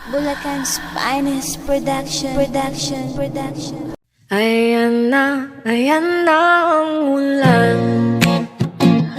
Bulacan's finest production. Ayan na ang ulan.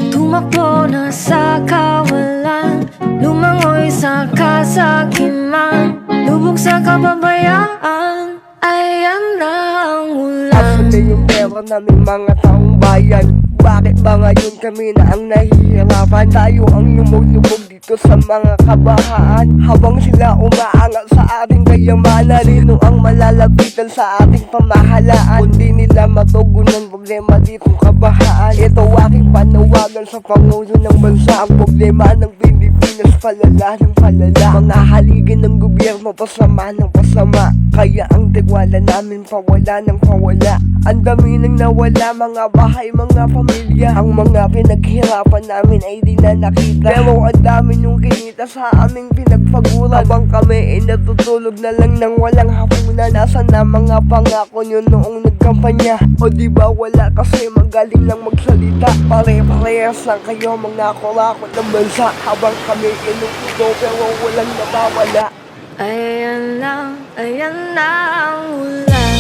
Tumakbo na sa kawalan, lumangoy sa kasakiman, lubog sa kababayaan. Ayan na ang ulan. Asan na yung pera naming mga taong bayan? Bakit ba ngayon kami na ang nahihirapan? Tayo ang lumulubog dito sa mga kabahaan, habang sila umaangat sa ating kayamanan. Sino ang malalapitan sa ating pamahalaan? Kundi nila matugunan problema ditong kabahaan. Ito aking panawagan sa Pangulo ng Bansa. Ang problema ng Pilipinas palala ng palala. Mga haligi ng gobyerno pasama ng pasama, kaya ang tiwala namin pawala ng pawala. Ang dami nang nawala, mga bahay, mga pamilya. Ang mga pinaghirapan namin ay di na nakita, pero ang dami nung kinita sa aming pinagpaguran. Habang kami ay natutulog na lang nang walang hapunan. Nasaan na mga pangako nyo noong nagkampanya? O di ba wala, kasi magaling lang magsalita. Pare-parehas lang kayo mga kurakot ng bansa, habang kami inuuto pero walang nabawala. Ayan na ang ulan.